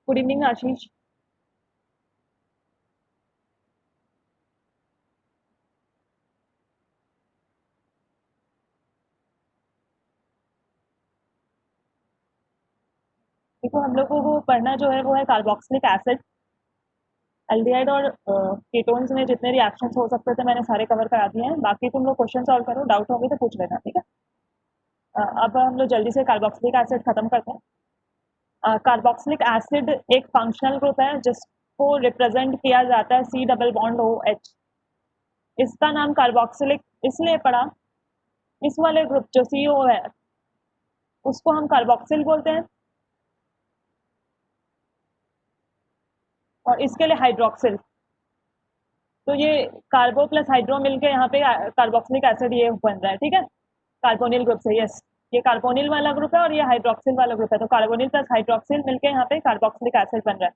Good evening आशीष। देखो हम लोगों को पढ़ना जो है वो है कार्बोक्सिलिक एसिड। एल्डिहाइड और कीटोन्स में जितने रिएक्शंस हो सकते थे मैंने सारे कवर करा दिए हैं। बाकी तुम लोग क्वेश्चन सॉल्व करो, डाउट होंगे तो पूछ लेना, ठीक है। अब हम लोग जल्दी से कार्बोक्सिलिक एसिड खत्म करते हैं। कार्बोक्सिलिक एसिड एक फंक्शनल ग्रुप है जिसको रिप्रेजेंट किया जाता है C double bond O H. इसका नाम कार्बोक्सिलिक इसलिए पड़ा, इस वाले ग्रुप जो सी ओ है उसको हम कार्बोक्सिल बोलते हैं और इसके लिए हाइड्रोक्सिल। तो ये कार्बो प्लस हाइड्रो मिलके यहाँ पे कार्बोक्सिलिक एसिड ये बन रहा है, ठीक है। कार्बोनिल ग्रुप से, यस। ये कार्बोनिल वाला ग्रुप है और ये हाइड्रोक्सिल वाला ग्रुप है, तो कार्बोनिल प्लस हाइड्रोक्सिल मिलके यहाँ पे कार्बोक्सिलिक एसिड बन रहा है,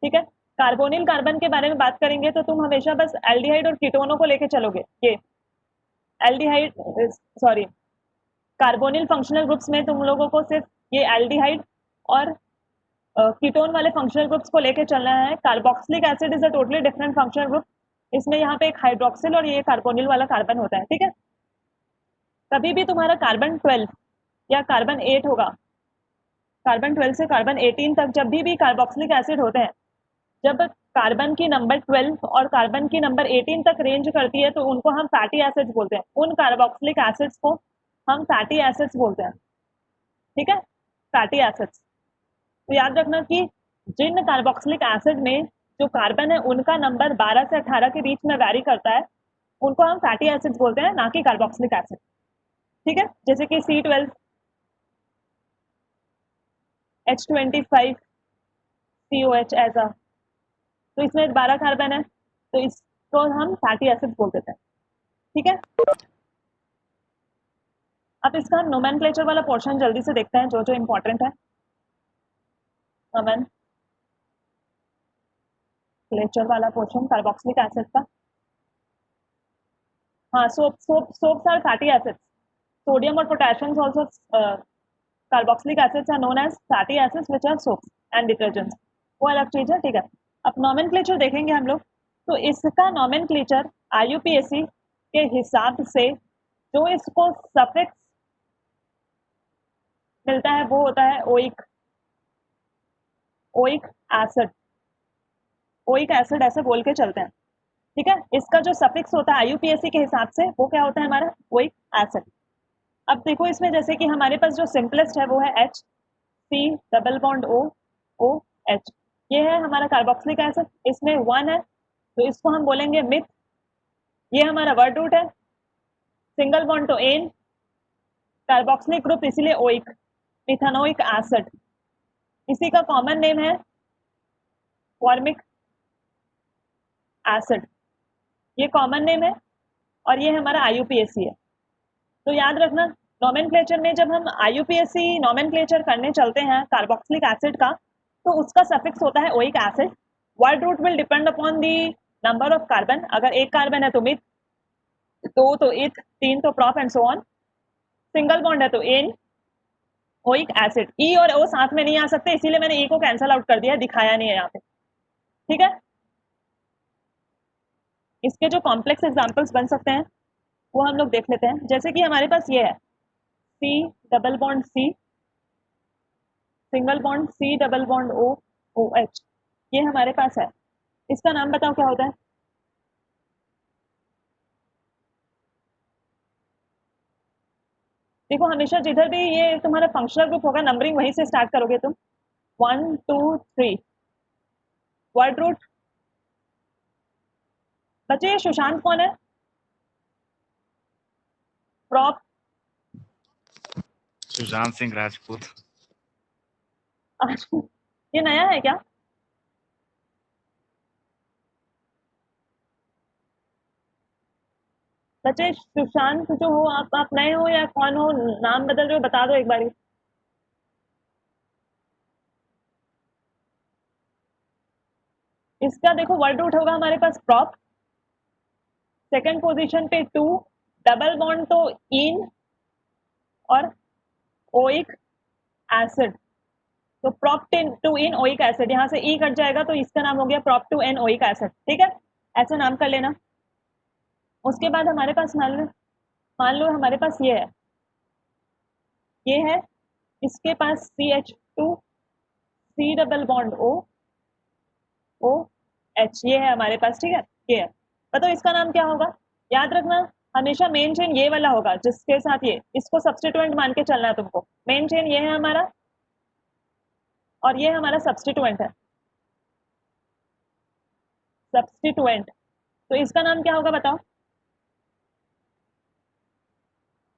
ठीक है। कार्बोनिल कार्बन के बारे में बात करेंगे तो तुम हमेशा बस एल्डिहाइड और कीटोनों को लेके चलोगे। ये aldehyde, sorry, carbonyl functional groups में तुम लोगों को सिर्फ ये एल्डिहाइड और कीटोन वाले फंक्शनल ग्रुप्स को लेके चलना है। Carboxylic acid is a totally different functional group. इसमें यहाँ पे एक हाइड्रोक्सिल और ये कार्बोनिल वाला कार्बन होता है, ठीक है। कभी भी तुम्हारा कार्बन 12 या कार्बन 8 होगा, कार्बन 12 से कार्बन 18 तक जब भी कार्बोक्सिलिक एसिड होते हैं, जब कार्बन की नंबर 12 और कार्बन की नंबर 18 तक रेंज करती है तो उनको हम फैटी एसिड्स बोलते हैं। उन कार्बोक्सिलिक एसिड्स को हम फैटी एसिड्स बोलते हैं, ठीक है, फैटी एसिड्स। तो याद रखना कि जिन कार्बोक्सिलिक एसिड में जो कार्बन है उनका नंबर 12 से 18 के बीच में वैरी करता है, उनको हम फैटी एसिड्स बोलते हैं, ना कि कार्बोक्सिलिक एसिड, ठीक है। जैसे कि C12, H25, COH ऐसा। तो इसमें 12 कार्बन है तो इसको हम फैटी एसिड बोल देते हैं, ठीक है। अब इसका हम नोमेनक्लेचर वाला पोर्शन जल्दी से देखते हैं जो जो इंपॉर्टेंट है। नोमेनक्लेचर वाला पोर्शन कार्बोक्सिलिक एसिड का। हाँ, soaps are fatty acids. Sodium or potassium also carboxylic acids are known as fatty acids which are soaps and detergents. वो अलग चीज है, ठीक है। अब नॉमेनक्लेचर देखेंगे हम लोग, तो इसका नॉमेनक्लेचर IUPAC के हिसाब से जो इसको सफिक्स मिलता है वो होता है oic, oic acid. Oic acid ऐसे बोल के चलते हैं, ठीक है। इसका जो सफिक्स होता है IUPAC के हिसाब से वो क्या होता है हमारा, ओइक एसिड। अब देखो इसमें जैसे कि हमारे पास जो सिंपलेस्ट है वो है H C double bond O O H। ये है हमारा कार्बोक्सिलिक एसिड, इसमें 1 है तो इसको हम बोलेंगे मिथ। ये हमारा वर्ड रूट है, सिंगल बॉन्ड तो एन, कार्बोक्सिलिक ग्रुप इसीलिए ओइक, मिथानोइक एसिड। इसी का कॉमन नेम है फॉर्मिक एसिड, ये कॉमन नेम है और ये हमारा IUPAC है। तो याद रखना नोमेनक्लेचर में जब हम IUPAC नोमेनक्लेचर करने चलते हैं कार्बोक्सिलिक एसिड का, तो उसका सफिक्स होता है oic acid. Word root will depend upon the number of carbon. अगर एक कार्बन है तो मिथ, दो तो इथ, तीन तो prop and so on. Single bond है तो एन, ओइक एसिड। ई और ओ साथ में नहीं आ सकते इसीलिए मैंने ई को कैंसल आउट कर दिया, दिखाया नहीं है यहाँ पे, ठीक है। इसके जो कॉम्प्लेक्स एग्जाम्पल्स बन सकते हैं वो हम लोग देख लेते हैं। जैसे कि हमारे पास ये है C double bond C, single bond C double bond O OH, ये हमारे पास है। इसका नाम बताओ क्या होता है। देखो हमेशा जिधर भी ये तुम्हारा फंक्शनल ग्रुप होगा नंबरिंग वहीं से स्टार्ट करोगे तुम, 1 2 3। वर्ड रूट, बच्चे ये सुशांत कौन है, प्रॉप। सुशांत सिंह राजपूत। ये नया है क्या। बच्चे सुशांत जो हो, आप नए हो या कौन हो, नाम बदल रहे हो, बता दो एक बारी। इसका देखो वर्ड रूट होगा हमारे पास प्रॉप, सेकंड पोजीशन पे टू, डबल बॉन्ड तो इन और ओइक एसिड, तो prop two ene oic acid, यहाँ से ई कट जाएगा तो इसका नाम हो गया prop two en oic acid, ठीक है, ऐसा नाम कर लेना। उसके बाद हमारे पास मान लो हमारे पास ये है, इसके पास CH2 C double bond OH, ये है हमारे पास, ठीक है, ये है। बताओ इसका नाम क्या होगा, याद रखना हमेशा मेन चेन ये वाला होगा जिसके साथ ये, इसको सब्सटीट्यूएंट मान के चलना है तुमको। मेन चेन ये है हमारा और ये हमारा सब्सटीट्यूएंट है, सब्सटीट्यूएंट, तो इसका नाम क्या होगा बताओ।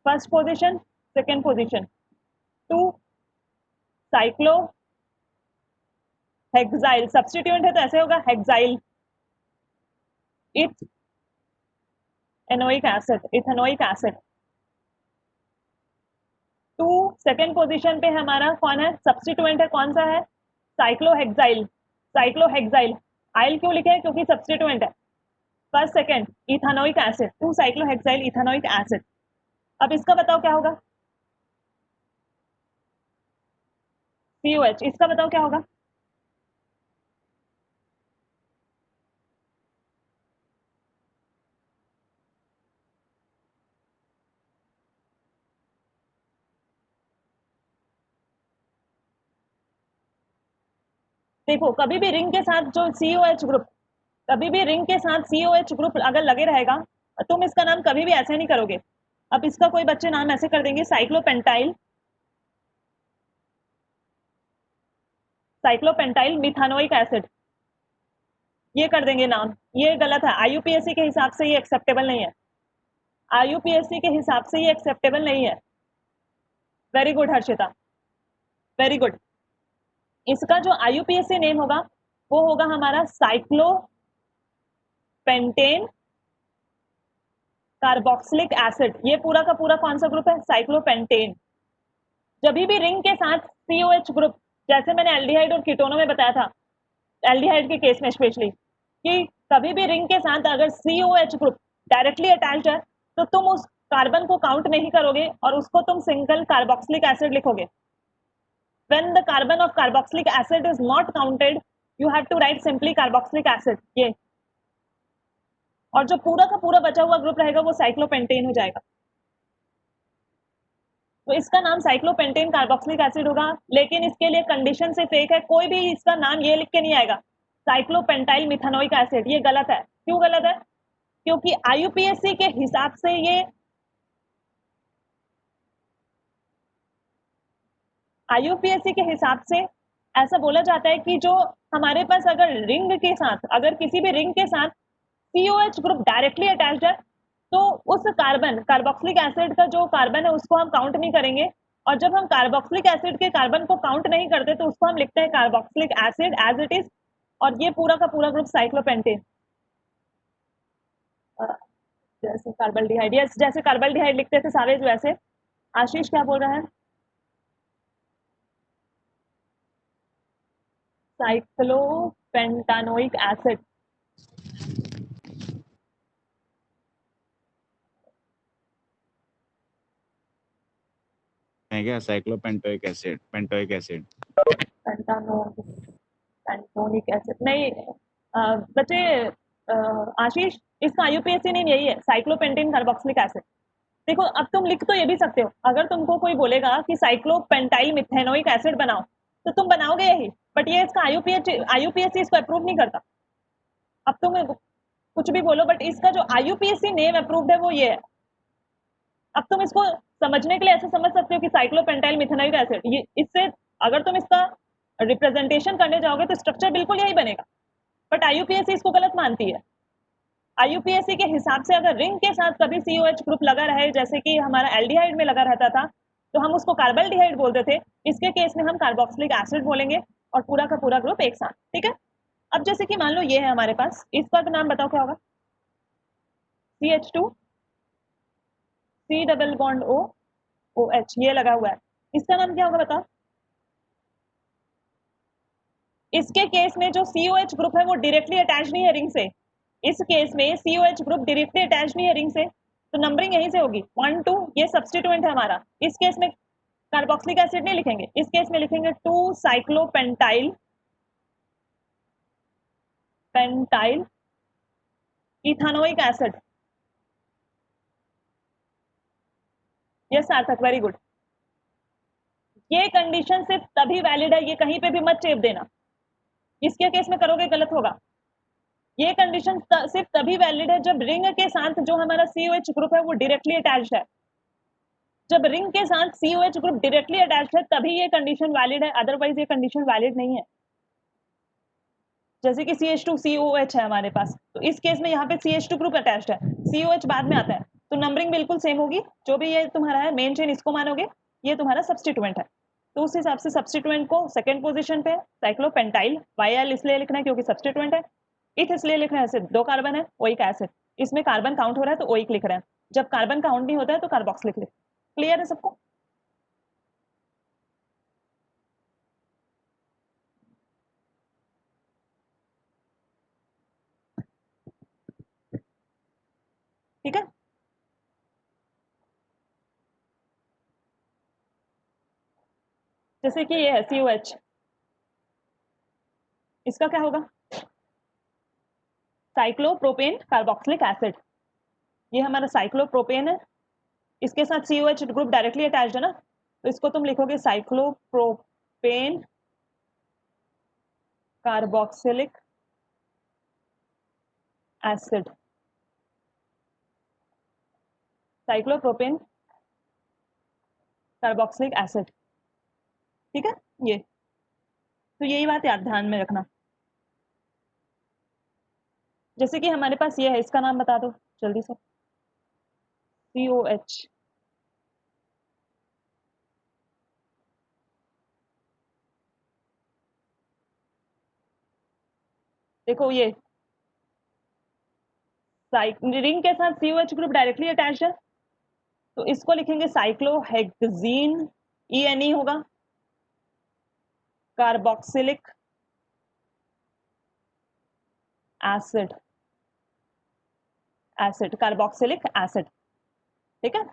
First position, second position, two cyclohexyl, substituent है तो ऐसे होगा hexyl ethanoic acid, ethanoic acid. Two second position पे हमारा कौन है, सब्सटीट्यूएंट है, कौन सा है, साइक्लोहेक्साइल, साइक्लोहेक्साइल, आइल क्यों लिखे हैं क्योंकि सब्सटीट्यूएंट है। First second ethanoic acid, two cyclohexyl ethanoic acid. अब इसका बताओ क्या होगा, COH, इसका बताओ क्या होगा। देखो कभी भी रिंग के साथ जो COH ग्रुप, कभी भी रिंग के साथ COH ग्रुप अगर लगे रहेगा, तुम इसका नाम कभी भी ऐसे नहीं करोगे। अब इसका कोई बच्चे नाम ऐसे कर देंगे साइक्लोपेंटाइल, साइक्लोपेंटाइल मिथानोइक एसिड, ये कर देंगे नाम, ये गलत है, IUPAC के हिसाब से ये एक्सेप्टेबल नहीं है, IUPAC के हिसाब से ये एक्सेप्टेबल नहीं है। Very good Harshita, very good. इसका जो IUPAC नेम होगा वो होगा हमारा साइक्लोपेंटेन कार्बोक्सिलिक एसिड, ये पूरा का पूरा कौन सा ग्रुप है, साइक्लोपेंटेन। जब भी रिंग के साथ COH ग्रुप, जैसे मैंने एल्डिहाइड और कीटोनों में बताया था, एल्डिहाइड के केस में स्पेशली, कि कभी भी रिंग के साथ अगर COH ग्रुप डायरेक्टली अटैच्ड है तो तुम उस कार्बन को काउंट नहीं करोगे और उसको तुम सिंगल कार्बोक्सिलिक एसिड लिखोगे। when the carbon of carboxylic acid is not counted, you have to write simply carboxylic acid, ये, और जो पूरा का पूरा बचा हुआ ग्रुप रहेगा वो साइक्लोपेंटेन हो जाएगा। तो इसका नाम साइक्लोपेंटेन कार्बोक्सिलिक एसिड होगा, लेकिन इसके लिए कंडीशन सिर्फ एक है, कोई भी इसका नाम ये लिख के नहीं आएगा साइक्लोपेंटाइल मिथानोइक एसिड, ये गलत है। क्यों गलत है, क्योंकि IUPAC के हिसाब से ये, IUPAC के हिसाब से ऐसा बोला जाता है कि जो हमारे पास अगर रिंग के साथ, अगर किसी भी रिंग के साथ COH ग्रुप डायरेक्टली अटैच्ड है तो उस कार्बन, कार्बोक्सिलिक एसिड का जो कार्बन है उसको हम काउंट नहीं करेंगे, और जब हम कार्बोक्सिलिक एसिड के कार्बन को काउंट नहीं करते तो उसको हम लिखते हैं carboxylic acid as it is, और ये पूरा का पूरा ग्रुप साइक्लोपेंटेन, जैसे कार्बल्डिहाइड, यस जैसे कार्बल्डिहाइड लिखते थे सावेज वैसे। आशीष क्या बोल रहा है, साइक्लोपेंटानोइक एसिड, है क्या, साइक्लोपेंटोइक एसिड, पेंटोइक एसिड, पेंटोनिक एसिड नहीं। बच्चे, आशीष, इसका IUPAC नेम यही है, साइक्लोपेंटेन कार्बोक्सिलिक एसिड। देखो अब तुम लिख तो ये भी सकते हो, अगर तुमको कोई बोलेगा कि साइक्लोपेंटाइल मिथेनोइक एसिड बनाओ तो तुम बनाओगे यही, बट ये इसका IUPAC इसको अप्रूव नहीं करता। अब तुम कुछ भी बोलो, बट इसका जो IUPAC नेम अप्रूव्ड है वो ये है। अब तुम इसको समझने के लिए ऐसे समझ सकते हो कि साइक्लोपेंटाइल मिथेनोइक एसिड, ये इससे अगर तुम इसका रिप्रेजेंटेशन करने जाओगे तो स्ट्रक्चर बिल्कुल यही बनेगा, बट IUPAC इसको गलत मानती है। IUPAC के हिसाब से अगर रिंग के साथ कभी COH ग्रुप लगा रहे, जैसे कि हमारा एल्डिहाइड में लगा रहता था तो हम उसको कार्बल्डिहाइड बोलते थे, इसके केस में हम कार्बोक्सिलिक एसिड बोलेंगे और पूरा का पूरा ग्रुप एक साथ, ठीक है। अब जैसे कि मान लो ये है हमारे पास, इसका तो नाम बताओ क्या होगा, CH2 C double bond O OH ये लगा हुआ है, इसका नाम क्या होगा बताओ? इसके केस में जो COH ग्रुप है वो डायरेक्टली अटैच नहीं है रिंग से, इस केस में COH ग्रुप डायरेक्टली अटैच नहीं है रिंग से, तो नंबरिंग यहीं से होगी 1 2, ये सब्स्टिट्यूएंट है हमारा। इस केस में कार्बोक्सिलिक एसिड नहीं लिखेंगे, इस केस में लिखेंगे 2 साइक्लोपेंटाइल पेंटाइल इथानोइक एसिड। यस सार्थक, वेरी गुड। ये कंडीशन सिर्फ तभी वैलिड है, ये कहीं पे भी मत चेप देना, इसके केस में करोगे गलत होगा। ये कंडीशन सिर्फ तभी वैलिड है जब रिंग के साथ जो हमारा COH ग्रुप है वो डायरेक्टली अटैच्ड है। जब रिंग के साथ COH ग्रुप डायरेक्टली अटैच्ड है तभी ये कंडीशन वैलिड है, अदरवाइज ये कंडीशन वैलिड नहीं है। जैसे कि CH2COH है हमारे पास, तो इस केस में यहाँ पे CH2 ग्रुप अटैच्ड है, COH बाद में आता है, तो नंबरिंग बिल्कुल सेम होगी। जो भी ये तुम्हारा है मेन चेन इसको मानोगे, ये तुम्हारा सब्स्टिट्यूएंट है, तो उस हिसाब से सब्स्टिट्यूएंट को सेकंड पोजीशन पे साइक्लोपेंटाइल YL इसलिए लिखना है क्योंकि सब्स्टिट्यूएंट है, इथ इसलिए लिखना है सिर्फ 2 कार्बन है, ओइक एसिड, इसमें कार्बन काउंट हो रहा है तो ओइक लिख रहे हैं, जब कार्बन काउंट नहीं होता है तो कार्बोक्सिलिक लिख। क्लियर है सबको? ठीक है, जैसे कि ये है COH, इसका क्या होगा? साइक्लोप्रोपेन कार्बोक्सिलिक एसिड, ये हमारा साइक्लोप्रोपेन है, इसके साथ COH ग्रुप डायरेक्टली अटैच्ड है ना, तो इसको तुम लिखोगे cyclopropane carboxylic acid, cyclopropane carboxylic acid. ठीक है, ये तो यही बात याद ध्यान में रखना। जैसे कि हमारे पास ये है, इसका नाम बता दो जल्दी से। COH, देखो ये रिंग के साथ COH ग्रुप डायरेक्टली अटैच्ड है, तो इसको लिखेंगे साइक्लोहेक्सीन, ENE होगा, carboxylic acid, acid carboxylic acid. ठीक है,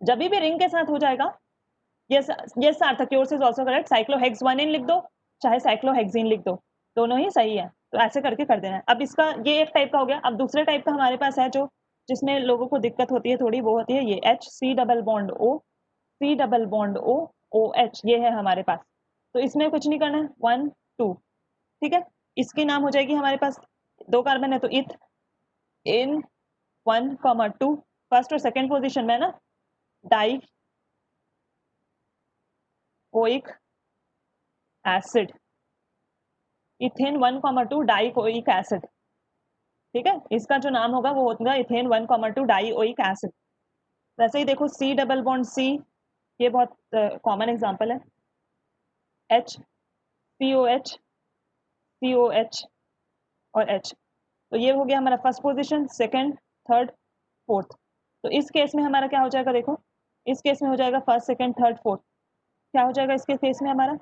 जब भी रिंग के साथ हो जाएगा, यस यस सार्थक, योर्स इज आल्सो करेक्ट, साइक्लोहेक्स-1N लिख दो चाहे साइक्लोहेक्सीन लिख दो, दोनों ही सही है, तो ऐसे करके कर देना है। अब इसका ये एक टाइप का हो गया, अब दूसरे टाइप का हमारे पास है जो जिसमें लोगों को दिक्कत होती है थोड़ी, वो होती है ये HC double bond O, C double bond O OH, ये है हमारे पास। तो इसमें कुछ नहीं करना है, 1 2, ठीक है, इसकी नाम हो जाएगी हमारे पास 2 कार्बन है तो इथ इन 1,2, फर्स्ट और सेकेंड पोजिशन में ना die oic acid, ethane 1,2 dioic acid. ठीक है, इसका जो नाम होगा वो होगा इथेन 1,2 डाइओइक एसिड। वैसे ही देखो C डबल बॉन्ड C, ये बहुत कॉमन एग्जांपल है, H COH COH और H, तो ये हो गया हमारा first position, second, third, fourth. तो इस केस में हमारा क्या हो जाएगा, देखो इस केस में हो जाएगा फर्स्ट, सेकंड, थर्ड, फोर्थ, क्या हो जाएगा इसके केस में हमारा?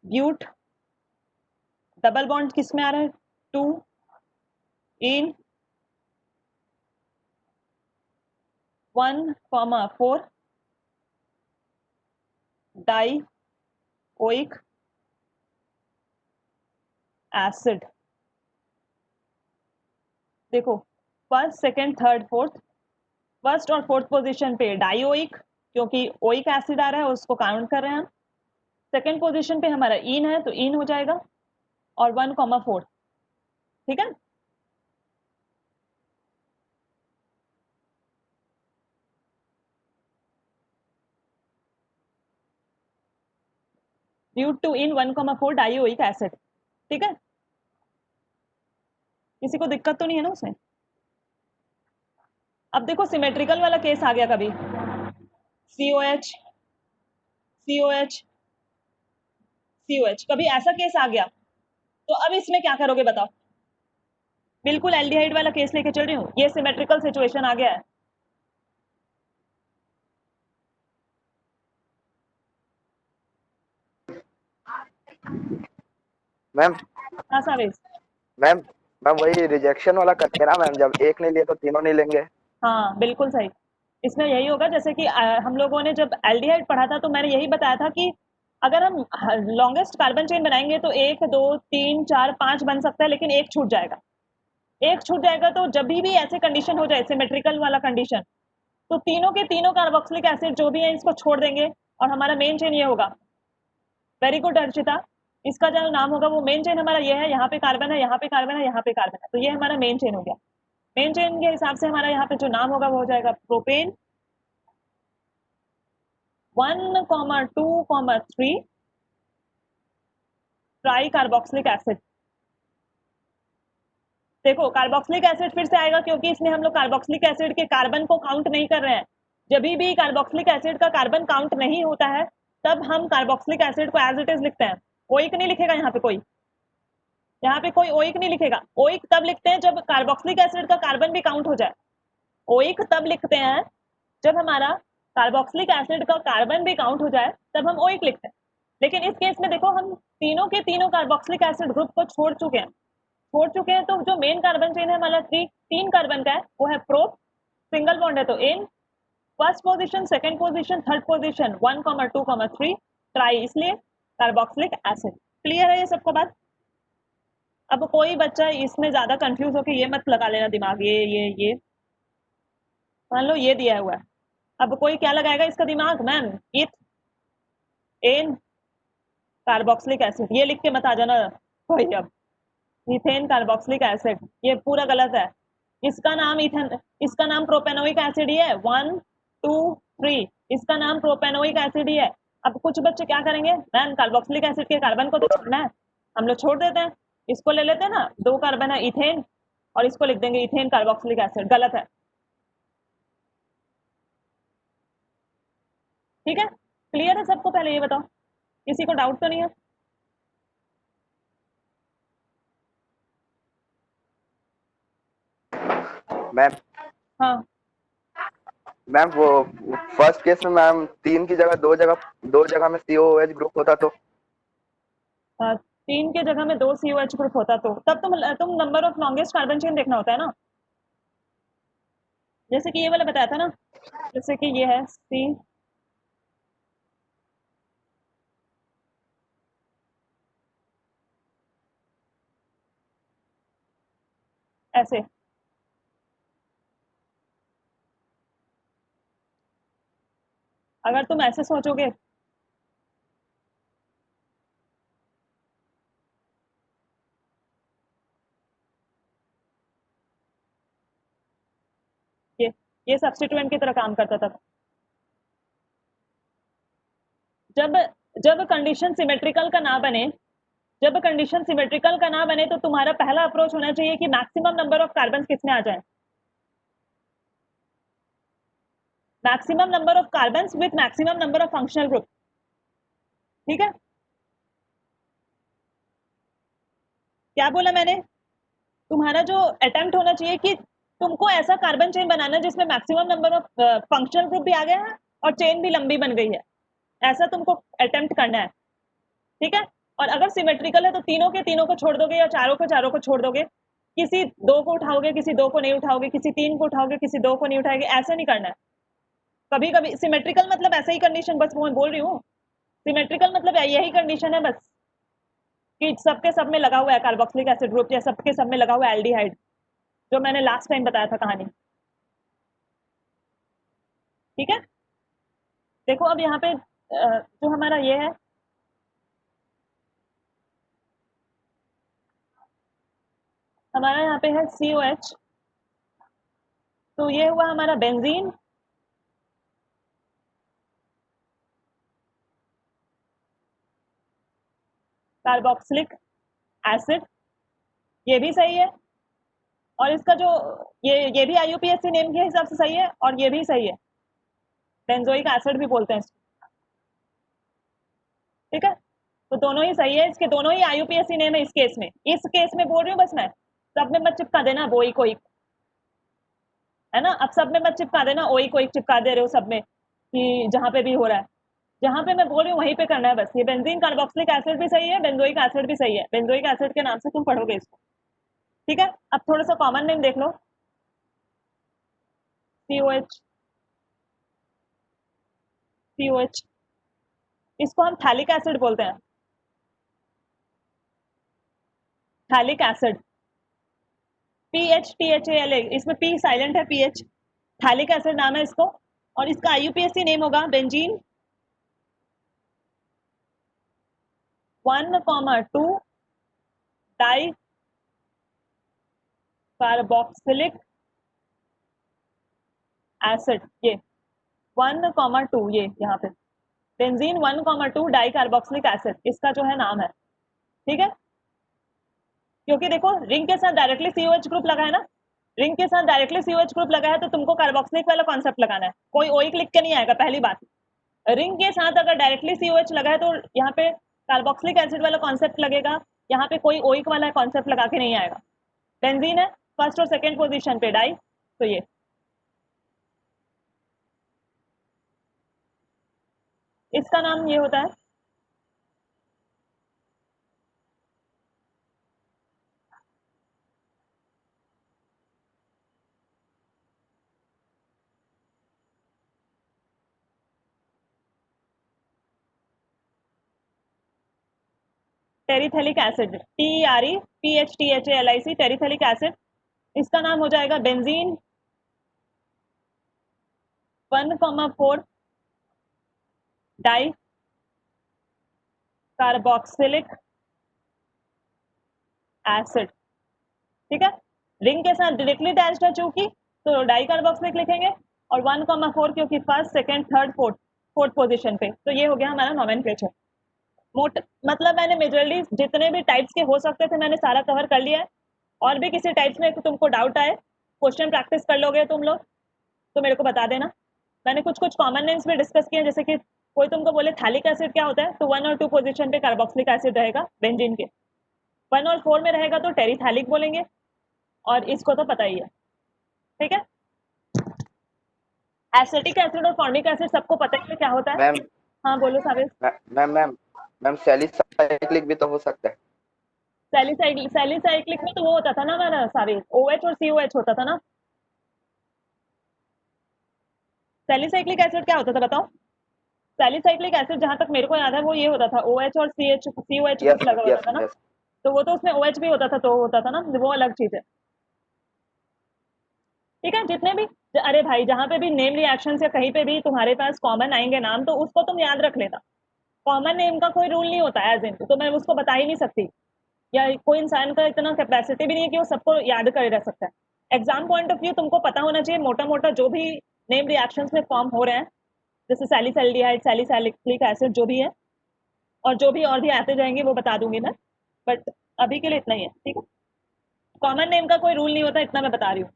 ब्यूट डबल बॉन्ड किस में आ रहा है? 2 इन 1,4 डाई ओइक एसिड। देखो first, second, third, fourth, first और फोर्थ पोजीशन पे डाइओइक, क्योंकि ओइक एसिड आ रहा है उसको काउंट कर रहे हैं हम। सेकंड पोजीशन पे हमारा इन है तो इन हो जाएगा, और 1,4, ठीक है। ब्यूट 2 इन 1,4 डाइओइक एसिड, ठीक है। किसी को दिक्कत तो नहीं है ना उसमें? अब देखो सिमेट्रिकल वाला केस आ गया कभी, COH COH COH, कभी ऐसा केस आ गया, तो अब इसमें क्या करोगे बताओ? बिल्कुल एल्डिहाइड वाला केस लेके चल रही हूँ, ये सिमेट्रिकल सिचुएशन आ गया है, मैम हाँ सावेश। मैम मैम वही रिजेक्शन वाला करेंगे ना मैम, जब एक नहीं लिए तो तीनों नहीं लेंगे। हाँ बिल्कुल सही। इसमें यही होगा जैसे कि हम लोगों ने जब एल्डिहाइड पढ़ा था तो मैंने यही बताया था कि अगर हम लॉन्गेस्ट कार्बन चेन बनाएंगे तो 1 2 3 4 5 बन सकता है, लेकिन एक छूट जाएगा। एक छूट जाएगा तो जब भी ऐसे कंडीशन हो जाए सिमेट्रिकल वाला कंडीशन, तो तीनों के तीनों कार्बोक्सिलिक एसिड जो भी है इसको छोड़ देंगे और हमारा मेन चेन ये होगा। Very good Archita. इसका जो नाम होगा वो मेन चेन हमारा ये है, यहाँ पे कार्बन है, यहाँ पे कार्बन है, यहाँ पे कार्बन है, तो ये हमारा मेन चेन हो गया। मेन चेन के हिसाब से हमारा यहाँ पे जो नाम होगा वो हो जाएगा प्रोपेन 1,2,3 ट्राई कार्बोक्सिलिक एसिड। देखो कार्बोक्सिलिक एसिड फिर से आएगा क्योंकि इसमें हम लोग कार्बोक्सिलिक एसिड के कार्बन को काउंट नहीं कर रहे हैं। जब भी कार्बोक्सिलिक एसिड का कार्बन काउंट नहीं होता है तब हम कार्बोक्सिलिक एसिड को एज इट इज लिखते हैं। ओइक नहीं लिखेगा यहाँ पे कोई, यहाँ पे कोई ओइक नहीं लिखेगा। ओइक तब लिखते हैं जब कार्बोक्सिलिक एसिड का कार्बन भी काउंट हो जाए। ओइक तब लिखते हैं जब हमारा कार्बोक्सिलिक एसिड का कार्बन भी काउंट हो जाए, तब हम ओइक लिखते हैं। लेकिन इस केस में देखो हम तीनों के तीनों कार्बोक्सिलिक एसिड ग्रुप को छोड़ चुके हैं, तो जो मेन कार्बन चेन है हमारा 3 कार्बन का है वो है प्रोप, सिंगल बॉन्ड है तो इन, first position, second position, third position 1,2,3 tri, इसलिए कार्बोक्सिलिक एसिड। क्लियर है ये सबको बात? अब कोई बच्चा इसमें ज्यादा कंफ्यूज होकर ये मत लगा लेना दिमाग, ये मान लो ये दिया हुआ है, अब कोई क्या लगाएगा इसका दिमाग, मैम इथ एन कार्बोक्सिलिक एसिड, ये लिख के मत आ जाना कोई। अब इथेन कार्बोक्सिलिक एसिड ये पूरा गलत है। इसका नाम इथेन, इसका नाम प्रोपेनोइक एसिड ही है, 1,2,3 इसका नाम प्रोपेनोइक एसिड ही है। अब कुछ बच्चे क्या करेंगे, मैम कार्बोक्सिलिक एसिड के कार्बन को तो छोड़ना है, हम लोग छोड़ देते हैं, इसको ले लेते हैं ना, 2 कार्बन है इथेन और इसको लिख देंगे इथेन कार्बोक्सिलिक एसिड। गलत है, ठीक है? क्लियर है सबको? पहले ये बताओ, किसी को डाउट तो नहीं है? मैम हाँ मैम वो फर्स्ट केस में मैम 3 की जगह 2 जगह में COOH ग्रुप होता तो। 3 के जगह में 2 COH ग्रुप होता तो तब तुम number of longest carbon chain देखना होता है ना, जैसे कि ये वाला बताया था ना, जैसे कि ये है सी, ऐसे अगर तुम ऐसे सोचोगे, ये ये सब्स्टिट्यूएंट की तरह काम करता था। जब जब कंडीशन सिमेट्रिकल का ना बने, जब कंडीशन सिमेट्रिकल का ना बने तो तुम्हारा पहला अप्रोच होना चाहिए कि मैक्सिमम नंबर ऑफ कार्बन किसमें आ जाए, maximum number of carbon with maximum number of functional group. ठीक है, क्या बोला मैंने? तुम्हारा जो अटेम्प्ट होना चाहिए कि तुमको ऐसा कार्बन चेन बनाना जिसमें maximum number of functional group भी आ गया है और चेन भी लंबी बन गई है, ऐसा तुमको अटेम्प्ट करना है। ठीक है, और अगर सिमेट्रिकल है तो तीनों के तीनों को छोड़ दोगे या चारों को छोड़ दोगे, किसी 2 को उठाओगे, किसी 2 को नहीं उठाओगे, किसी 3 को उठाओगे, किसी 2 को नहीं उठाओगे, ऐसा नहीं करना है। कभी कभी सिमेट्रिकल मतलब ऐसा ही कंडीशन, बस मैं बोल रही हूँ, सिमेट्रिकल मतलब यही कंडीशन है बस कि सबके सब में लगा हुआ है कार्बोक्सिलिक एसिड ग्रुप या सबके सब में लगा हुआ है एल्डिहाइड, जो मैंने लास्ट टाइम बताया था कहानी। ठीक है, देखो अब यहाँ पे जो हमारा ये है, हमारा यहाँ पे है COH, तो ये हुआ हमारा बेंजीन, कार्बोक्सिलिक एसिड, ये भी सही है, और इसका जो ये भी IUPAC नेम के हिसाब से सही है और ये भी सही है, बेंजोइक एसिड भी बोलते हैं इसको। ठीक है, तो दोनों ही सही है, इसके दोनों ही IUPAC नेम है इस केस में बोल रही हूँ बस मैं, सब में मत चिपका देना बोई कोई, है ना? अब सब में मत चिपका देना ओई कोई चिपका दे रहे हो सब में कि जहां पे भी हो रहा है, जहां पे मैं बोल रही हूँ वहीं पे करना है बस। ये बेंजीन कार्बोक्सिलिक एसिड भी सही है, बेंजोइक एसिड भी सही है, बेंजोइक एसिड के नाम से तुम पढ़ोगे इसको, ठीक है। अब थोड़ा सा कॉमन नेम देख लो, COH, COH, इसको हम थैलिक एसिड बोलते हैं, थैलिक एसिड, PHTHALA, इसमें P साइलेंट है, PH, थैलिक एसिड नाम है इसको। और इसका IUPAC नेम होगा बेंजीन 1,2 डाई कार्बोक्सिलिक एसिड, ये 1,2, ये यहाँ पे बेंजीन 1,2 डाई कार्बोक्सिलिक एसिड इसका जो है नाम है, ठीक है। क्योंकि देखो रिंग के साथ डायरेक्टली COH ग्रुप लगा है ना, रिंग के साथ डायरेक्टली COH ग्रुप लगा है तो तुमको कार्बोक्सिलिक वाला कॉन्सेप्ट लगाना है, कोई ओइक लिख के नहीं आएगा पहली बात। रिंग के साथ अगर डायरेक्टली COH लगा है तो यहाँ पे कार्बोक्सिलिक एसिड वाला कॉन्सेप्ट लगेगा, यहाँ पे कोई ओइक वाला कॉन्सेप्ट लगा के नहीं आएगा। बेंजीन है फर्स्ट और सेकेंड पोजिशन पे डाई, तो ये इसका नाम ये होता है टेरिथेलिक एसिड, TEREPHTHALIC, टेरिथेलिक एसिड, इसका नाम हो जाएगा बेंजीन 1,4 डाई कार्बोक्सिलिक एसिड, ठीक है। रिंग के साथ डायरेक्टली अटैच्ड है चूंकि, तो डाई कार्बोक्सिलिक लिखेंगे, और 1,4 क्योंकि first second third fourth position पे, तो ये हो गया हमारा नोमेनक्लेचर। मोट मतलब मैंने मेजरली जितने भी टाइप्स के हो सकते थे मैंने सारा कवर कर लिया है। और भी किसी टाइप्स में तुमको डाउट आए, क्वेश्चन प्रैक्टिस कर लोगे तुम लोग तो मेरे को बता देना। मैंने कुछ कुछ कॉमन नेम्स भी डिस्कस किए, जैसे कि कोई तुमको बोले थैलिक एसिड क्या होता है, तो 1 और 2 पोजीशन पे कार्बोक्सिलिक एसिड रहेगा बेंजीन के, 1 और 4 में रहेगा तो टेरिथैलिक बोलेंगे, और इसको तो पता ही है, ठीक है। एसिटिक एसिड और फॉर्मिक एसिड सबको पता ही है क्या होता है। मैम हाँ बोलो Sabir. Ma'am ma'am ma'am salicylic भी तो हो सकता है। सैलिसाइक्लिक में तो वो होता था ना हमारा साबिर, OH और COH होता था ना। सैलिसाइक्लिक एसिड क्या होता था बताओ। सैलिसाइक्लिक एसिड जहां तक मेरे को याद है वो ये होता था, OH और COH यस ग्रुप लगा होता यस था ना, यस तो वो तो उसमें OH भी होता था, तो होता था ना, वो अलग चीज है, ठीक है। जितने भी अरे भाई जहाँ पे भी नेम रिएक्शन या कहीं पे भी तुम्हारे पास कॉमन आएंगे नाम, तो उसको तुम याद रख लेना। कॉमन नेम का कोई रूल नहीं होता एज इन, तो मैं उसको बता ही नहीं सकती, या कोई इंसान का इतना कैपेसिटी भी नहीं है कि वो सबको याद करे रह सकता है। एग्जाम पॉइंट ऑफ व्यू तुमको पता होना चाहिए मोटा मोटा जो भी नेम रिएक्शंस में फॉर्म हो रहे हैं, जैसे सैलिसल्डिहाइड, सैलिसैलिक्लिक एसिड जो भी है, और जो भी और भी आते जाएंगे वो बता दूंगी मैं, बट अभी के लिए इतना ही है, ठीक है। कॉमन नेम का कोई रूल नहीं होता, इतना मैं बता रही हूँ।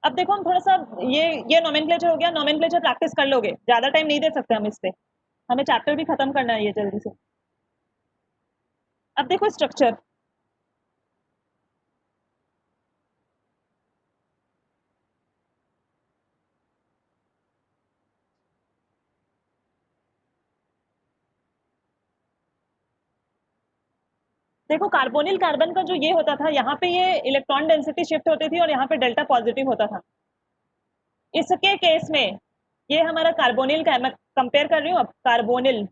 अब देखो हम थोड़ा सा ये नोमेनक्लेचर हो गया, नोमेनक्लेचर प्रैक्टिस कर लोगे, ज्यादा टाइम नहीं दे सकते हम इस पे, हमें चैप्टर भी खत्म करना है ये जल्दी से। अब देखो स्ट्रक्चर, देखो कार्बोनिल कार्बन का जो ये होता था, यहाँ पे ये इलेक्ट्रॉन डेंसिटी शिफ्ट होती थी और यहाँ पे डेल्टा पॉजिटिव होता था। इसके केस में ये हमारा कार्बोनिल का, मैं कंपेयर कर रही हूँ अब, कार्बोनिल,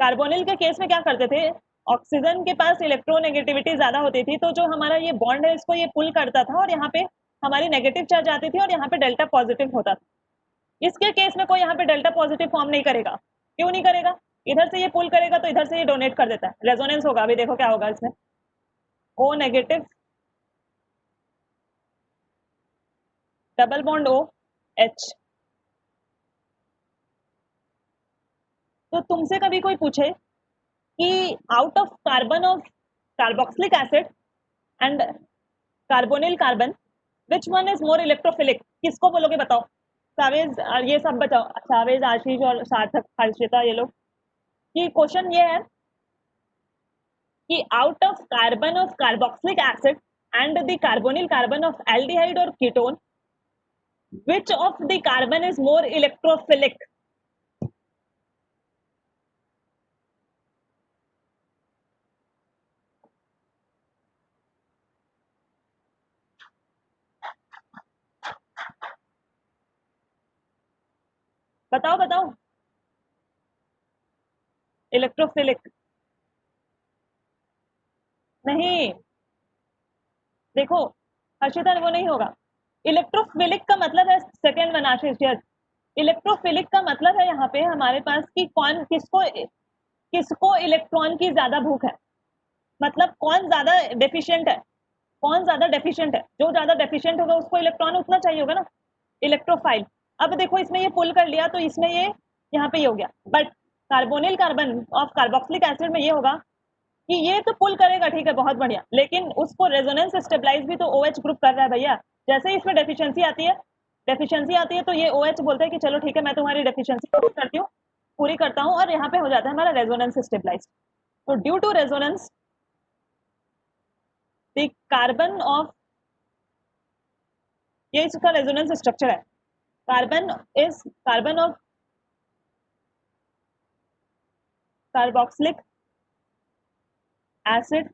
कार्बोनिल के केस में क्या करते थे, ऑक्सीजन के पास इलेक्ट्रोनेगेटिविटी ज्यादा होती थी, तो जो हमारा ये बॉन्ड है इसको ये पुल करता था और यहाँ पे हमारी नेगेटिव चार्ज आती थी और यहाँ पे डेल्टा पॉजिटिव होता था। इसके केस में कोई यहाँ पे डेल्टा पॉजिटिव फॉर्म नहीं करेगा, क्यों नहीं करेगा, इधर से ये पुल करेगा तो इधर से ये डोनेट कर देता है, रेजोनेंस होगा, अभी देखो क्या होगा इसमें, O negative double bond OH। तो तुमसे कभी कोई पूछे कि out of carbon of carboxylic acid and carbonyl carbon which one is more electrophilic, किसको बोलोगे बताओ। सावेज, ये सब बताओ, सावेज, आशीष और सार्थक, हर्षिता, ये लोग, कि क्वेश्चन ये है कि out of carbon of carboxylic acid and the carbonyl carbon of aldehyde और ketone, which of the carbon is more electrophilic, बताओ बताओ। इलेक्ट्रोफिलिक नहीं, देखो हर्षिता वो नहीं होगा। इलेक्ट्रोफिलिक का मतलब है सेकेंड वन आशीष, यस। इलेक्ट्रोफिलिक का मतलब है यहाँ पे हमारे पास कि कौन किसको किसको इलेक्ट्रॉन की ज्यादा भूख है, मतलब कौन ज्यादा डेफिशिएंट है, कौन ज्यादा डेफिशिएंट है। जो ज्यादा डेफिशिएंट होगा उसको इलेक्ट्रॉन उतना चाहिए होगा ना, इलेक्ट्रोफाइल। अब देखो इसमें ये पुल कर लिया तो इसमें ये यहाँ पे ये हो गया, but carbonyl carbon of carboxylic acid में ये होगा कि ये तो पुल करेगा, ठीक है बहुत बढ़िया, लेकिन उसको रेजोनेंस स्टेबलाइज भी तो OH ग्रुप कर रहा है भैया। जैसे ही इसमें डेफिशिएंसी आती है, डेफिशिएंसी आती है तो ये OH बोलता है कि चलो ठीक है मैं तुम्हारी डेफिशिएंसी पूरी करती हूँ, पूरी करता हूँ, और यहाँ पे हो जाता है हमारा रेजोनेंस स्टेबलाइज। तो due to resonance the carbon of, ये इसका रेजोनेंस स्ट्रक्चर है। Carbon of carboxylic acid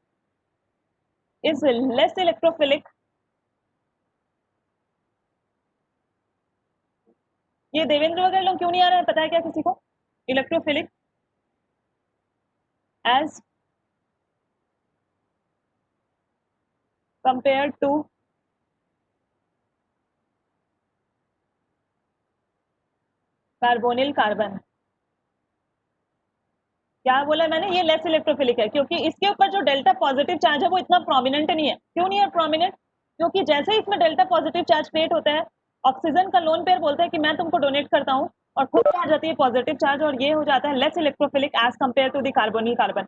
is less electrophilic. ये देवेंद्र वगैरह लोग क्यों नहीं आ रहे हैं, पता है क्या किसी को? Electrophilic as compare to carbonyl carbon. क्या बोला मैंने? ये लेस इलेक्ट्रोफिलिक है क्योंकि इसके ऊपर जो डेल्टा पॉजिटिव चार्ज है वो इतना प्रोमिनेंट नहीं है। क्यों नहीं है प्रोमिनेंट? क्योंकि जैसे ही इसमें डेल्टा पॉजिटिव चार्ज क्रिएट होता है, ऑक्सीजन का लोन पेयर बोलता है कि मैं तुमको डोनेट करता हूँ, और खुद आ जाती है पॉजिटिव चार्ज, और ये हो जाता है less electrophilic as compare to the carbonyl carbon.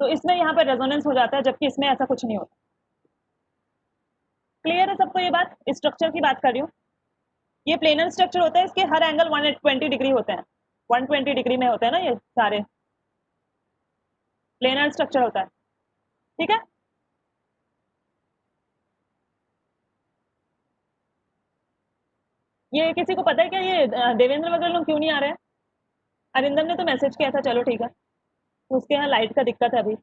तो इसमें यहाँ पर रेजोनेंस हो जाता है, जबकि इसमें ऐसा कुछ नहीं होता। क्लियर है सबको ये बात? स्ट्रक्चर की बात कर रही हूँ। ये प्लेनर स्ट्रक्चर होता है, इसके हर एंगल 120 डिग्री होते हैं, 120 डिग्री में होते हैं ना ये सारे, प्लेनर स्ट्रक्चर होता है, ठीक है। ये किसी को पता है क्या ये देवेंद्र वगैरह लोग क्यों नहीं आ रहे हैं? अरिंदम ने तो मैसेज किया था, चलो ठीक है, तो उसके यहाँ लाइट का दिक्कत है अभी।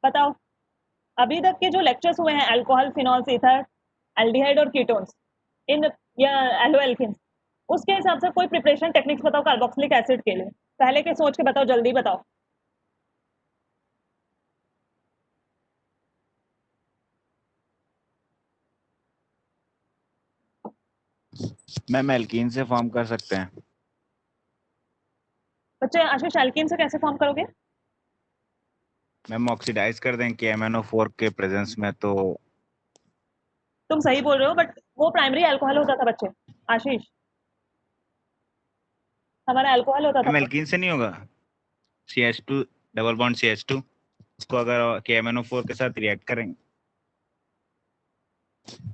बताओ, अभी तक के जो लेक्चर्स हुए हैं अल्कोहल, फिनॉल्स, ईथर, एल्डिहाइड और कीटोन्स, इन या एल्कोएल्किन्स, उसके हिसाब से कोई प्रिपरेशन टेक्निक्स बताओ कार्बोक्सिलिक एसिड के लिए, पहले के सोच के बताओ, जल्दी बताओ। मैम एल्कीन से फॉर्म कर सकते हैं। बच्चे आशीष एल्कीन से कैसे फॉर्म करोगे? मैम ऑक्सीडाइज कर दें KMnO4 के प्रेजेंस में, तो तुम सही बोल रहे हो, बट वो प्राइमरी अल्कोहल होता था बच्चे। आशीष, हमारा अल्कोहल होता मैम था। एल्कीन से नहीं होगा। CH2 डबल बॉन्ड CH2, उसको अगर KMnO4 के साथ रिएक्ट करेंगे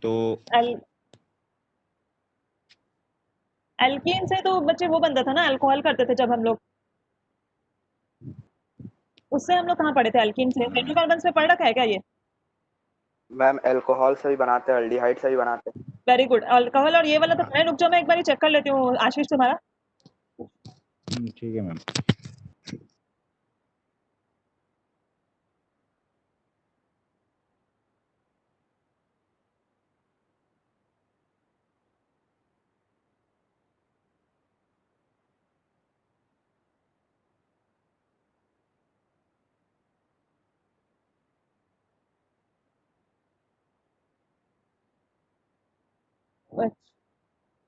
तो एल्कीन से तो बच्चे वो बनता था ना, अल्कोहल करते थे जब हम लोग, उससे हम लोग कहाँ पढ़े थे? एल्कीन से हाइड्रोकार्बन में पढ़ रखा है क्या ये? मैम अल्कोहल से भी बनाते हैं, अल्डिहाइड से भी बनाते हैं। Very good. अल्कोहल और ये वाला तो मैं, रुक जाओ मैं एक बार चेक कर लेती हूँ आशीष तुम्हारा। ठीक है मैम।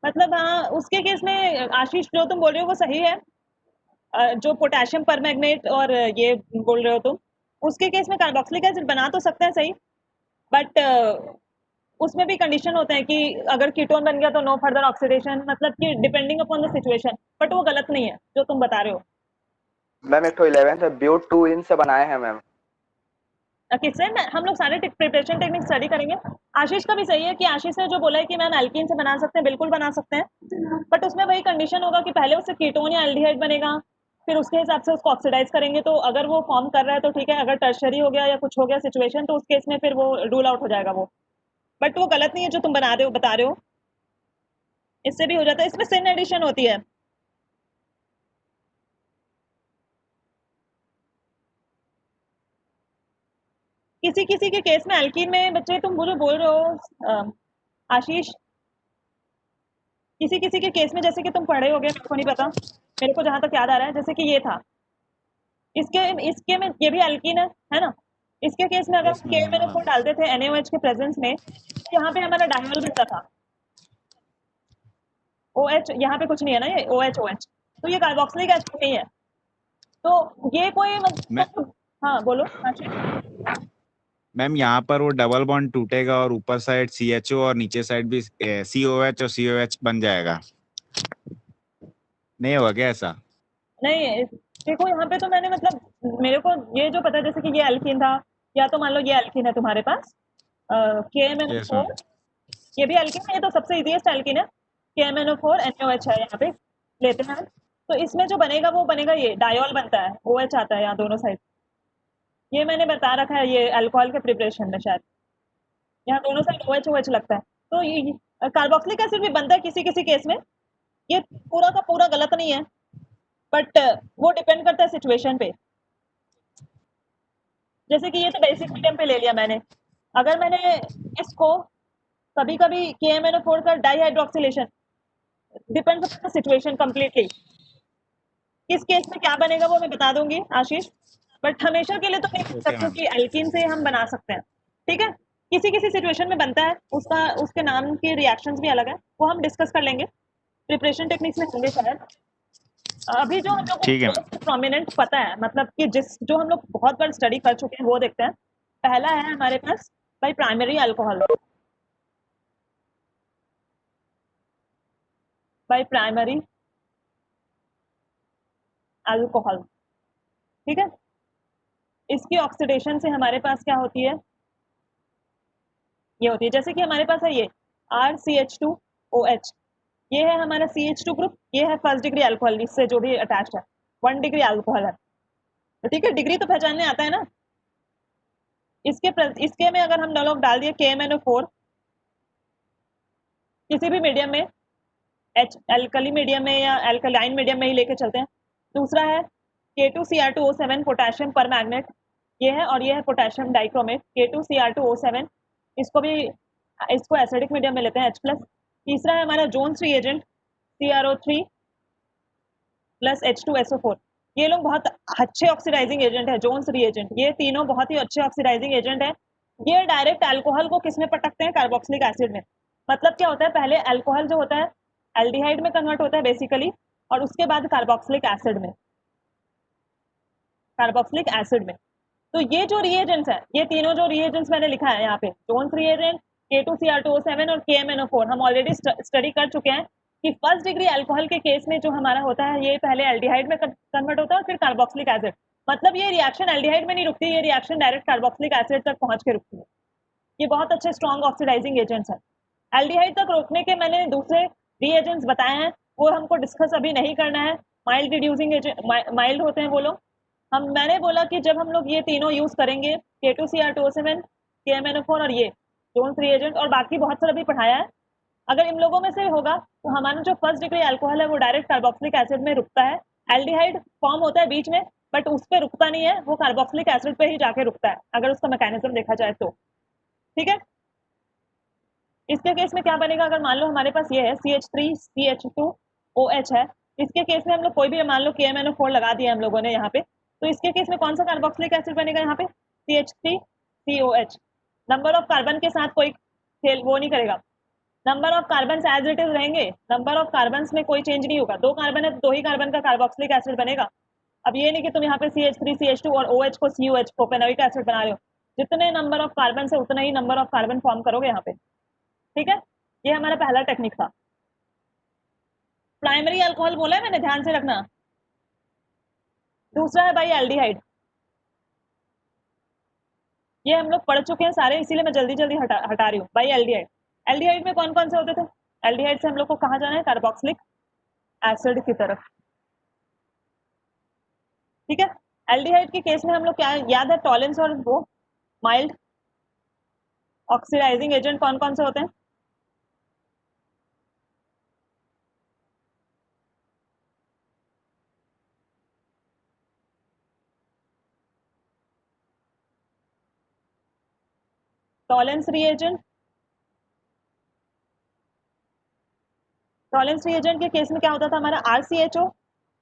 मतलब हाँ, उसके केस में आशीष जो तुम बोल रहे हो वो सही है। जो पोटेशियम परमैंगनेट और ये बोल रहे हो तुम, उसके केस में कार्बोक्सिलिक एसिड बना तो सकते हैं सही, बट उसमें भी कंडीशन होते हैं कि अगर कीटोन बन गया तो नो फर्दर ऑक्सीडेशन, मतलब कि depending upon the situation, but वो गलत नहीं है जो तुम बता रहे हो। मैम एक तो 11th है, ब्यूट 2 इन से बनाए हैं मैम। किससे? हम लोग सारे प्रिपरेशन टेक्निक स्टडी करेंगे। आशीष का भी सही है कि आशीष ने जो बोला है कि मैम एल्कीन से बना सकते हैं, बिल्कुल बना सकते हैं, बट उसमें वही कंडीशन होगा कि पहले उससे कीटोन या एल्डिहाइड बनेगा, फिर उसके हिसाब से उसको ऑक्सीडाइज करेंगे, तो अगर वो फॉर्म कर रहा है तो ठीक है, अगर टर्शरी हो गया या कुछ हो गया सिचुएशन तो उस केस में फिर वो रूल आउट हो जाएगा वो। बट वो गलत नहीं है जो तुम बता रहे हो, इससे भी हो जाता है, इसमें सिन एडिशन होती है। किसी किसी के केस में एल्कीन में बच्चे तुम मुझे बोल रहे हो आशीष, किसी किसी के केस में जैसे कि तुम पढ़े होगे, मेरे को नहीं पता, मेरे को जहां तक याद आ रहा है जैसे कि ये था, इसके इसके में ये भी एल्कीन है ना, इसके केस में अगर यस हम मैम, हाँ। KMnO4 डालते थे NaOH के प्रेजेंस में, तो यहाँ पे हमारा डायमल बनता था। OH यहाँ पे कुछ नहीं है ना, ये OH, तो ये कार्बोक्सिलिक एसिड नहीं है। तो ये कोई मैं मतलब, हाँ बोलो आशीष। मैम यहाँ पर वो डबल बॉन्ड टूटेगा और ऊपर साइड CHO और नीचे साइड भी COH और COH बन जाएगा, नहीं होगा क्या ऐसा? नहीं देखो, यहाँ पे तो मैंने मतलब मेरे को ये जो पता है, जैसे कि ये एल्कीन था, या तो मान लो ये एल्कीन है तुम्हारे पास यस मैम। KMnO4, ये भी एल्कीन है, ये तो सबसे इजीएस्ट एल्कीन है। KMnO4 NaOH है, यहाँ पे लेते हैं हम। तो इसमें जो बनेगा वो बनेगा, ये डायोल बनता है, OH आता है यहाँ दोनों साइड। ये मैंने बता रखा है, ये अल्कोहल के प्रिपरेशन में शायद यहाँ दोनों साइड OH लगता है। तो ये कार्बोक्सिलिक एसिड भी बनता है किसी किसी केस में, ये पूरा का पूरा गलत नहीं है, बट वो डिपेंड करता है सिचुएशन पे। जैसे कि ये तो बेसिक मीडियम पे ले लिया मैंने, अगर मैंने इसको कभी कभी KMnO4 का dihydroxylation, depends upon the situation completely, किस केस में क्या बनेगा वो मैं बता दूंगी आशीष, बट हमेशा के लिए तो नहीं बन ओके सकते मैम। कि एल्कीन से हम बना सकते हैं, ठीक है। किसी किसी सिचुएशन में बनता है, उसका उसके नाम के रिएक्शंस भी अलग है, वो हम डिस्कस कर लेंगे, प्रिपरेशन टेक्निक्स में होंगे शायद। अभी जो हम लोग ठीक है को मैम। प्रोमिनेंट पता है, मतलब कि जिस जो हम लोग बहुत बार स्टडी कर चुके हैं वो देखते हैं। पहला है हमारे पास bi primary alcohol, bi primary alcohol, ठीक है। इसकी ऑक्सीडेशन से हमारे पास क्या होती है, ये होती है जैसे कि हमारे पास है ये RCH2OH, ये है हमारा CH2 ग्रुप, ये है फर्स्ट डिग्री अल्कोहल, इससे जो भी अटैच्ड है 1 डिग्री अल्कोहल है, तो ठीक है, डिग्री तो पहचानने आता है ना। इसके में अगर हम लोग डाल दिए KMnO4 किसी भी मीडियम में, एल्कली मीडियम में या एल्कलाइन मीडियम में ही लेके चलते हैं। दूसरा है K2Cr2O7 पोटेशियम पर मैग्नेट, ये है, और ये है पोटेशियम डाइक्रोमेट K2Cr2O7, इसको एसिडिक मीडियम में लेते हैं H+। तीसरा है हमारा Jones reagent CrO3 plus H2SO4, ये लोग बहुत अच्छे ऑक्सीडाइजिंग एजेंट है, जोन्स रिएजेंट, ये तीनों बहुत ही अच्छे ऑक्सीडाइजिंग एजेंट है। ये डायरेक्ट अल्कोहल को किसमें पटकते हैं, कार्बोक्सिलिक एसिड में। मतलब क्या होता है, पहले अल्कोहल जो होता है एल्डिहाइड में कन्वर्ट होता है बेसिकली, और उसके बाद कार्बोक्सिलिक एसिड में, कार्बोक्सिलिक एसिड में। तो ये जो रिएजेंट्स है, ये तीनों जो रिएजेंट्स मैंने लिखा है यहाँ पे, जोन्स रिएजेंट, K2Cr2O7 और KMnO4, हम ऑलरेडी स्टडी कर चुके हैं कि फर्स्ट डिग्री अल्कोहल के केस में जो हमारा होता है, ये पहले एल्डिहाइड में कन्वर्ट होता है और फिर कार्बोक्सिलिक एसिड। मतलब ये रिएक्शन एल्डिहाइड में नहीं रुकती, ये रिएक्शन डायरेक्ट कार्बोक्सिलिक एसिड तक पहुंच के रुकती है। ये बहुत अच्छे स्ट्रॉन्ग ऑक्सीडाइजिंग एजेंट्स हैं। एल्डिहाइड तक रोकने के मैंने दूसरे रिएजेंट्स बताए हैं, वो हमको डिस्कस अभी नहीं करना है। माइल्ड रिड्यूसिंग एजेंट, माइल्ड होते हैं वो लोग। मैंने बोला कि जब हम लोग ये तीनों यूज करेंगे, K2Cr2O7, KMnO4 और ये जोन्स रिएजेंट, और बाकी बहुत सारा भी पढ़ाया है, अगर इन लोगों में से होगा तो हमारा जो फर्स्ट डिग्री अल्कोहल है वो डायरेक्ट कार्बोक्सिलिक एसिड में रुकता है। एल्डिहाइड फॉर्म होता है बीच में, बट उस पर रुकता नहीं है, वो कार्बोक्सिलिक एसिड पे ही जाके रुकता है, अगर उसका मैकेनिज्म देखा जाए तो, ठीक है। इसके केस में क्या बनेगा, अगर मान लो हमारे पास ये है CH3CH2OH है, इसके केस में हम लोग कोई भी मान लो KMnO4 लगा दिया हम लोगों ने यहाँ पे, तो इसके केस में कौन सा कार्बोक्सिलिक एसिड बनेगा, यहाँ पे CH3COH। नंबर ऑफ कार्बन के साथ कोई खेल वो नहीं करेगा, number of carbon as it is रहेंगे, नंबर ऑफ कार्बन में कोई चेंज नहीं होगा, 2 कार्बन है तो 2 ही कार्बन का कार्बोक्सिलिक एसिड बनेगा। अब ये नहीं कि तुम यहाँ पे CH3CH2 और OH को COH प्रोपेनोइक एसिड बना रहे हो, जितने नंबर ऑफ कार्बन है उतना ही नंबर ऑफ कार्बन फॉर्म करोगे यहाँ पे, ठीक है। ये हमारा पहला टेक्निक था। प्राइमरी अल्कोहल बोला है मैंने, ध्यान से रखना। दूसरा है भाई एल्डिहाइड, ये हम लोग पढ़ चुके हैं सारे, इसीलिए मैं जल्दी जल्दी हटा रही हूँ भाई। एल्डिहाइड, एल्डिहाइड में कौन कौन से होते थे, एल्डिहाइड से हम लोग को कहाँ जाना है, कार्बोक्सिलिक एसिड की तरफ, ठीक है। एल्डिहाइड के केस में हम लोग क्या याद है, टॉलेंस और वो माइल्ड, ऑक्सीडाइजिंग एजेंट कौन कौन से होते हैं? टॉलेंस रिएजेंट, टॉलेंस रिएजेंट के केस में क्या होता था हमारा? RCHO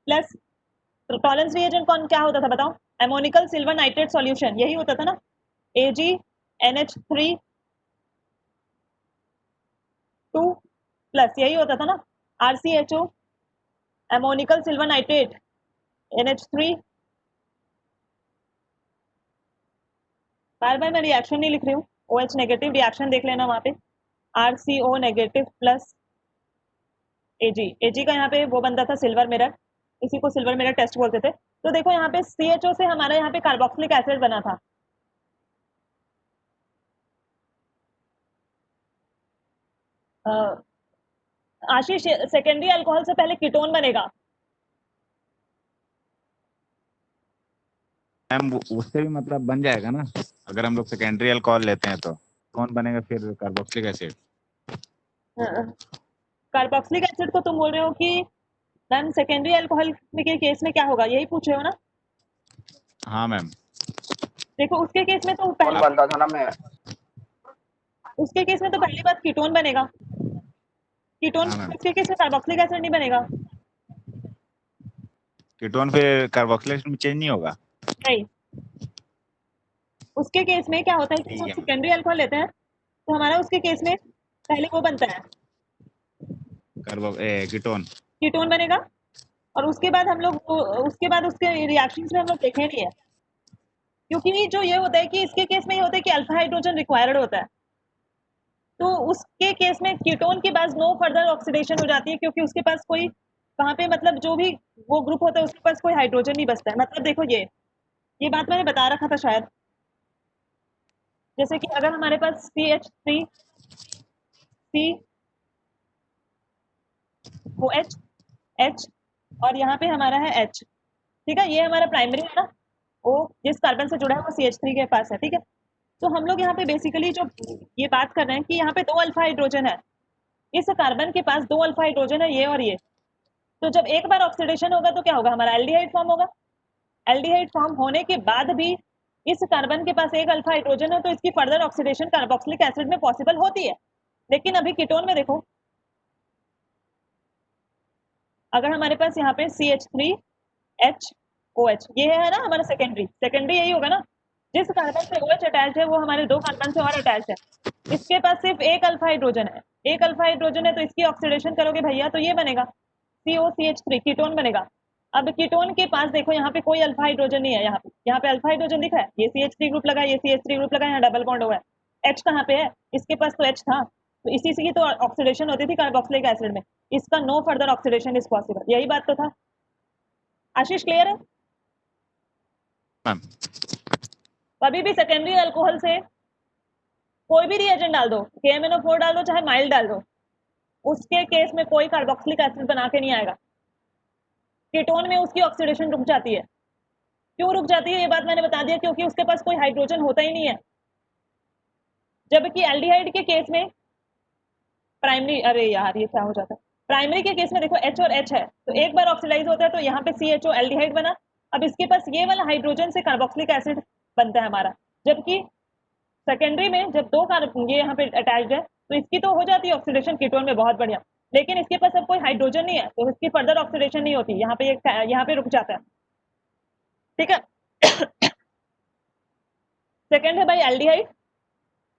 प्लस टॉलेंस रिएजेंट कौन क्या होता था बताओ? एमोनिकल सिल्वर नाइट्रेट सॉल्यूशन, यही होता था ना, AgNH3 2 प्लस, यही होता था ना, RCHO एमोनिकल सिल्वर नाइट्रेट NH3। बार बार मैं रिएक्शन नहीं लिख रही हूँ, OH नेगेटिव रिएक्शन देख लेना वहां पे, RCO नेगेटिव प्लस Ag का यहाँ पे वो बनता था सिल्वर मिरर, इसी को सिल्वर मिरर टेस्ट बोलते थे। तो देखो यहाँ पे CHO से हमारा यहाँ पे कार्बोक्सिलिक एसिड बना था। आशीष, सेकेंडरी अल्कोहल से पहले कीटोन बनेगा। मैम उससे भी मतलब बन जाएगा ना, अगर हम लोग सेकेंडरी अल्कोहल लेते हैं तो कौन बनेगा फिर? Carboxylic acid. कार्बोक्सिलिक एसिड को तुम बोल रहे हो कि मैम सेकेंडरी अल्कोहल के केस में क्या होगा, यही पूछ रहे हो ना? हाँ मैम। देखो उसके केस में तो कौन पहले, बनता था ना मैं, उसके केस में तो पहली बात कीटोन बनेगा, कीटोन, हाँ मैम। उसके केस में कार्बोक्सिलिक एसिड नहीं बनेगा। कीटोन फिर कार्बोक्सिलिक एसिड में चेंज नहीं होगा? नहीं, उसके केस में क्या होता है कि ठीक हम है मैम। सेकेंडरी अल्कोहल लेते हैं तो हमारा उसके केस में पहले वो बनता है, कीटोन। कीटोन बनेगा, और उसके बाद हम लोग उसके बाद उसके रिएक्शंस में हम लोग देखे नहीं है, क्योंकि जो ये होता है कि इसके केस में ये होता है कि अल्फा हाइड्रोजन रिक्वायर्ड होता है, तो उसके केस में कीटोन के पास नो फर्दर ऑक्सीडेशन हो जाती है, क्योंकि उसके पास कोई वहां पे मतलब जो भी वो ग्रुप होता है उसके पास कोई हाइड्रोजन नहीं बचता है। मतलब देखो ये बात मैंने बता रखा था शायद, जैसे कि अगर हमारे पास CH3COH और यहाँ पे हमारा है H, ठीक है, ये हमारा प्राइमरी है ना, वो जिस कार्बन से जुड़ा है वो CH3 के पास है, ठीक है। तो हम लोग यहाँ पे बेसिकली जो ये बात कर रहे हैं कि यहाँ पे 2 अल्फा हाइड्रोजन है, इस कार्बन के पास 2 अल्फा हाइड्रोजन है, ये और ये। तो जब एक बार ऑक्सीडेशन होगा तो क्या होगा, हमारा एल्डिहाइड फॉर्म होगा। एल्डिहाइड फॉर्म होने के बाद भी इस कार्बन के पास एक अल्फा हाइड्रोजन है, तो इसकी फर्दर ऑक्सीडेशन कार्बोक्सिलिक एसिड में पॉसिबल होती है। लेकिन अभी कीटोन में देखो, अगर हमारे पास यहाँ पे CH3HOH ये है ना हमारा सेकेंडरी, सेकेंडरी यही होगा ना, जिस कार्बन से OH अटैच है वो हमारे 2 कार्बन से और अटैच है, इसके पास सिर्फ एक अल्फा हाइड्रोजन है, एक अल्फा हाइड्रोजन है, तो इसकी ऑक्सीडेशन करोगे भैया तो ये बनेगा COCH3, कीटोन बनेगा। अब कीटोन के पास देखो यहाँ पे कोई अल्फा हाइड्रोजन नहीं है, यहाँ पे अल्फा हाइड्रोजन दिख रहा है, ये CH3 ग्रुप लगा है, ये CH3 ग्रुप लगा है, यहाँ डबल बॉन्ड हुआ है। H कहाँ पे है, इसके पास तो H था, तो इसी से ही तो ऑक्सीडेशन होती थी कार्बोक्सिलिक एसिड में, इसका no further oxidation is possible, यही बात तो था। आशीष क्लियर है? मैम कभी भी सेकेंडरी अल्कोहल से कोई भी रिएजेंट डाल दो, KMnO4 डाल दो चाहे माइल्ड डाल दो, उसके केस में कोई कार्बोक्सिलिक एसिड बना के नहीं आएगा, कीटोन में उसकी ऑक्सीडेशन रुक जाती है। क्यों रुक जाती है ये बात मैंने बता दिया, क्योंकि उसके पास कोई हाइड्रोजन होता ही नहीं है। जबकि एल्डिहाइड के केस में प्राइमरी, अरे यार ये क्या हो जाता है, प्राइमरी के केस में देखो H और H है, तो एक बार ऑक्सीडाइज होता है तो यहाँ पे CHO एल्डिहाइड बना, अब इसके पास ये वाला हाइड्रोजन से कार्बोक्सिलिक एसिड बनता है हमारा। जबकि सेकेंडरी में जब 2 कार्बन ये यहाँ पे अटैच्ड है तो इसकी तो हो जाती है ऑक्सीडेशन कीटोन में, बहुत बढ़िया, लेकिन इसके पास अब कोई हाइड्रोजन नहीं है तो इसकी फर्दर ऑक्सीडेशन नहीं होती, यहाँ पे रुक जाता है, ठीक है। सेकेंड है भाई एल्डिहाइड,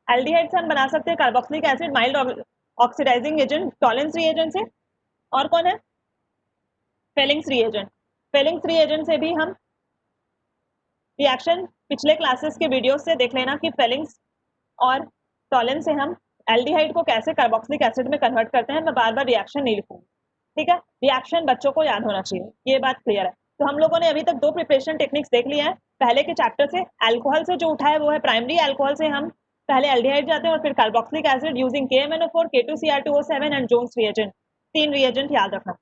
एल्डिहाइड से हम बना सकते हैं carboxylic acid mild oxidizing agent Tollens reagent से। और कौन है, फेलिंग्स रिएजेंट, फेलिंग्स रिएजेंट से भी हम रिएक्शन पिछले क्लासेस के वीडियो से देख लेना कि फेलिंग्स और टॉलेंस से हम एल्डिहाइड को कैसे कार्बोक्सिलिक एसिड में कन्वर्ट करते हैं। मैं बार बार रिएक्शन नहीं लिखूंगी, ठीक है, रिएक्शन बच्चों को याद होना चाहिए, ये बात क्लियर है। तो हम लोगों ने अभी तक 2 प्रिपरेशन टेक्निक्स देख लिया है, पहले के चैप्टर से अल्कोहल से जो उठा है वो है प्राइमरी अल्कोहल से हम पहले एल्डिहाइड जाते हैं और फिर carboxylic acid using KMnO4 K2Cr2O7 and Jones reagent, 3 reagent याद रखना।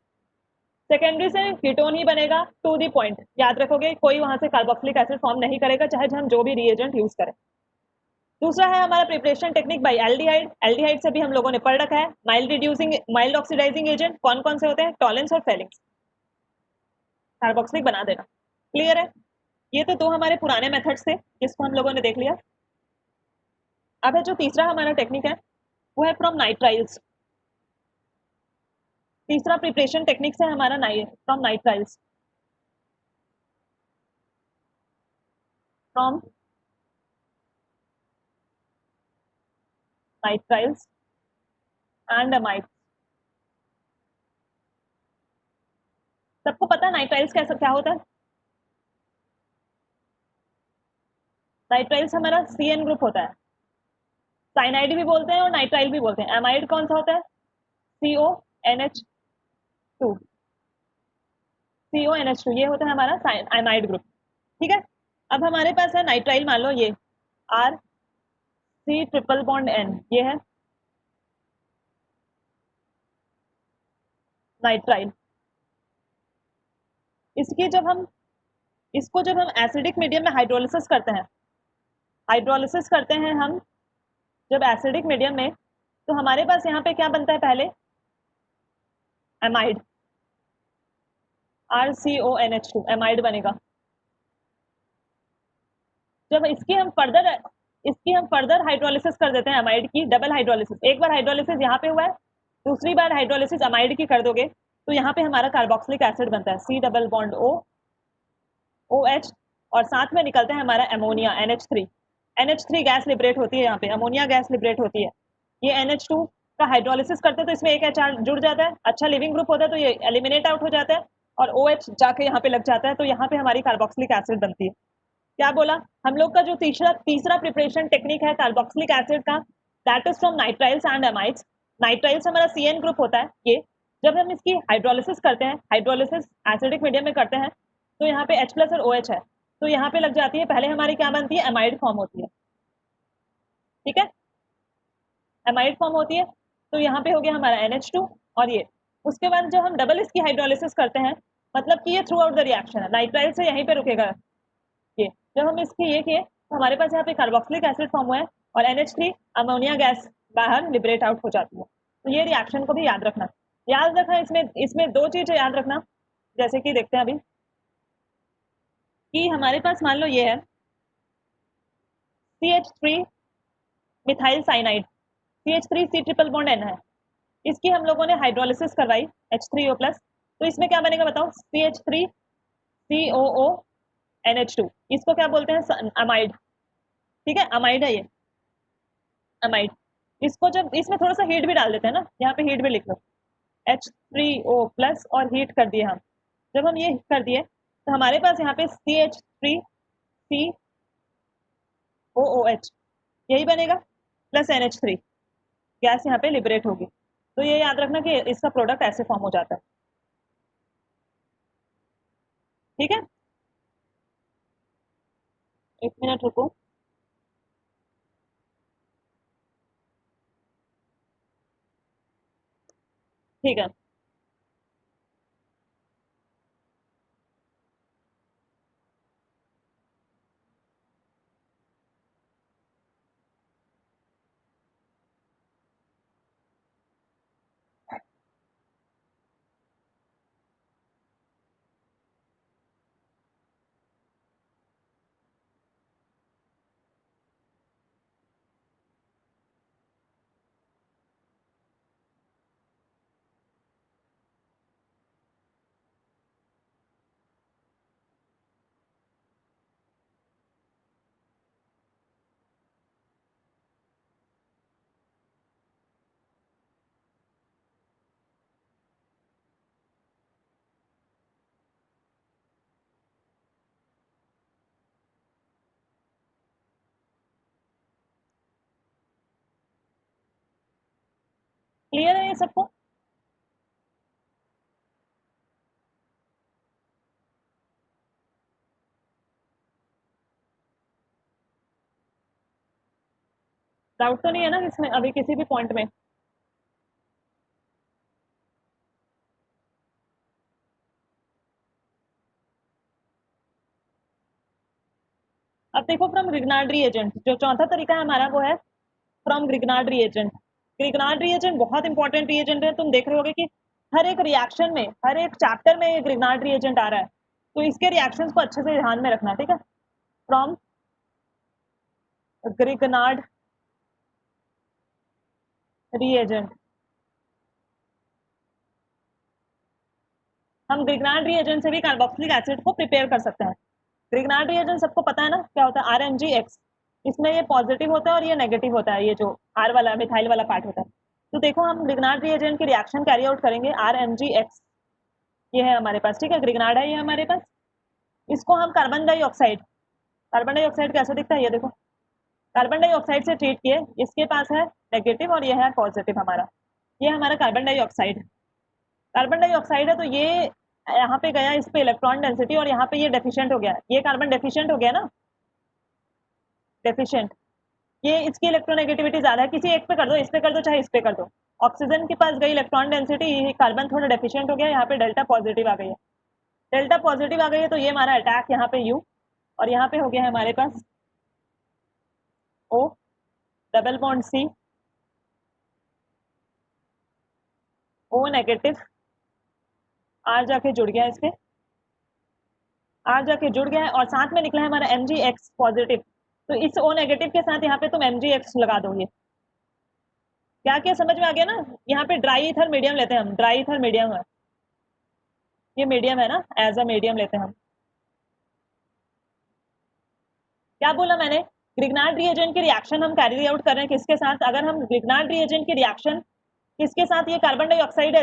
सेकेंडरी से कीटोन ही बनेगा, टू दी पॉइंट याद रखोगे, कोई वहां से कार्बोक्सिलिक एसिड फॉर्म नहीं करेगा चाहे हम जो भी रिएजेंट यूज करें। दूसरा है हमारा preparation technique by aldehyde. Aldehyde से भी हम लोगों ने पढ़ रखा है। Mild reducing, mild oxidizing agent कौन कौन से होते हैं? टॉलेंस और फेलिंग्स। कार्बोक्सिलिक बना देना। क्लियर है? ये तो दो हमारे पुराने मेथड्स थे जिसको हम लोगों ने देख लिया। अब है जो तीसरा हमारा टेक्निक है वो है फ्रॉम नाइट्राइल्स। तीसरा प्रिपरेशन टेक्निक है हमारा from nitriles. From nitriles and amide. सबको पता है नाइट्राइल्स कैसा क्या होता है? नाइट्राइल्स हमारा CN ग्रुप होता है। साइनाइड भी बोलते हैं और नाइट्राइल भी बोलते हैं। एमाइड कौन सा होता है? CONH2। CONH2 ये होता है हमारा एमाइड ग्रुप। ठीक है। अब हमारे पास है नाइट्राइल, मान लो ये RC ट्रिपल बॉन्ड N, ये है नाइट्राइल। इसकी इसको जब हम एसिडिक मीडियम में हाइड्रोलिसिस करते हैं, हाइड्रोलिसिस करते हैं हम जब एसिडिक मीडियम में, तो हमारे पास यहाँ पे क्या बनता है? पहले एमाइड, RCONH2 एमाइड बनेगा। जब इसकी हम फर्दर हाइड्रोलिसिस कर देते हैं एमाइड की, डबल हाइड्रोलिसिस। एक बार हाइड्रोलिसिस यहाँ पे हुआ है, दूसरी बार हाइड्रोलिसिस एमाइड की कर दोगे तो यहाँ पे हमारा कार्बोक्सिलिक एसिड बनता है, C डबल बॉन्ड OH, और साथ में निकलता है हमारा ammonia NH3। NH3 gas liberate होती है, यहाँ पे अमोनिया गैस लिबरेट होती है। ये NH2 का हाइड्रोलिसिस करते हैं तो इसमें एक HR जुड़ जाता है, अच्छा लिविंग ग्रुप होता है, तो ये एलिमिनेट आउट हो जाता है और OH जाके यहाँ पे लग जाता है, तो यहाँ पे हमारी कार्बोक्सिलिक एसिड बनती है। क्या बोला? हम लोग का जो तीसरा प्रिपरेशन टेक्निक है कार्बोक्सिलिक एसिड का, that is from nitriles and amides. Nitriles हमारा CN ग्रुप होता है। ये जब हम इसकी हाइड्रोलिसिस करते हैं, हाइड्रोलिसिस एसिडिक मीडियम में करते हैं, तो यहाँ पे H+ और OH है, तो यहाँ पे लग जाती है, पहले हमारी क्या बनती है? एमाइड फॉर्म होती है। ठीक है, एमाइड फॉर्म होती है, तो यहाँ पे हो गया हमारा NH2 और ये। उसके बाद जब हम डबल इसकी हाइड्रोलिसिस करते हैं, मतलब कि ये थ्रू आउट द रिएक्शन है, नाइट्राइल से यहीं पे रुकेगा ये। जब हम इसकी ये किए तो हमारे पास यहाँ पे कार्बोक्सिलिक एसिड फॉर्म हुआ है और NH3 अमोनिया गैस बाहर लिबरेट आउट हो जाती है। तो ये रिएक्शन को भी याद रखना। इसमें इसमें दो चीजें याद रखना, जैसे कि देखते हैं अभी कि हमारे पास मान लो ये है CH3 methyl cyanide, CH3 C triple bond N है, इसकी हम लोगों ने हाइड्रोलिसिस करवाई H3O+, तो इसमें क्या बनेगा बताओ? CH3 COONH2, इसको क्या बोलते हैं? अमाइड। ठीक है, अमाइड है ये, अमाइड। इसको जब इसमें थोड़ा सा हीट भी डाल देते हैं ना, यहाँ पे हीट भी लिख लो, H3O+ और हीट कर दिए हम। जब हम ये कर दिए तो हमारे पास यहाँ पे CH3COOH यही बनेगा प्लस NH3, गैस यहाँ पे लिबरेट होगी। तो ये याद रखना कि इसका प्रोडक्ट ऐसे फॉर्म हो जाता है। ठीक है, एक मिनट रुको। ठीक है, क्लियर है ये सबको? डाउट तो नहीं है ना इसमें अभी किसी भी पॉइंट में? अब देखो फ्रॉम ग्रिग्नार्ड रिएजेंट, जो चौथा तरीका है हमारा वो है from Grignard reagent. Grignard reagent बहुत इंपॉर्टेंट रिएजेंट है, तुम देख रहे होगे कि हर एक रिएक्शन में, हर एक चैप्टर में ये ग्रिग्नार्ड रिएजेंट आ रहा है, तो इसके रिएक्शंस को अच्छे से ध्यान में रखना, ठीक है। फ्रॉम ग्रिग्नार्ड रिएजेंट, हम ग्रिग्नार्ड रिएजेंट से भी कार्बोक्सिलिक एसिड को प्रिपेयर कर सकते हैं। ग्रिग्नार्ड रिएजेंट सबको पता है ना क्या होता है, RMgX। इसमें ये पॉजिटिव होता है और ये नेगेटिव होता है, ये जो R वाला मिथाइल वाला पार्ट होता है। तो देखो हम ग्रिग्नार्ड रिएजेंट की रिएक्शन कैरी आउट करेंगे RMgX, ये है हमारे पास, ठीक है, ग्रिग्नार्ड है ये हमारे पास। इसको हम कार्बन डाइऑक्साइड, कार्बन डाइऑक्साइड कैसे दिखता है ये देखो, कार्बन डाइऑक्साइड से ट्रीट किए, इसके पास है नेगेटिव और ये है पॉजिटिव हमारा, ये हमारा कार्बन डाइऑक्साइड। कार्बन डाइऑक्साइड है तो ये यहाँ पे गया, इस पे इलेक्ट्रॉन डेंसिटी और यहाँ पे ये डेफिशिएंट हो गया, ये कार्बन डेफिशिएंट हो गया ना, डेफिशिएंट, ये इसकी इलेक्ट्रोनेगेटिविटी ज्यादा है, किसी एक पे कर दो, इस पे कर दो चाहे इस पे कर दो। ऑक्सीजन के पास गई इलेक्ट्रॉन डेंसिटी, कार्बन थोड़ा डेफिशिएंट हो गया, यहाँ पे डेल्टा पॉजिटिव आ गई है, डेल्टा पॉजिटिव आ गई है तो ये हमारा अटैक यहाँ पे U, और यहाँ पे हो गया है हमारे पास O double bond C, O negative, R जाके जुड़ गया, इस पे R जाके जुड़ गया है और साथ में निकला है हमारा Mgx पॉजिटिव। तो इस O नेगेटिव के साथ यहाँ पे तुम Mgx लगा दोगे, क्या क्या समझ में आ गया ना। यहाँ पे ड्राई ईथर मीडियम लेते हैं हम, ड्राई ईथर मीडियम है, ये मीडियम है ना, एज अ मीडियम लेते हैं हम। क्या बोला मैंने, ग्रिग्नार्ड रिएजेंट की रिएक्शन हम कैरी आउट कर रहे हैं किसके साथ, अगर हम ग्रिग्नार्ड रिएजेंट की रिएक्शन किसके साथ, ये कार्बन डाइऑक्साइड है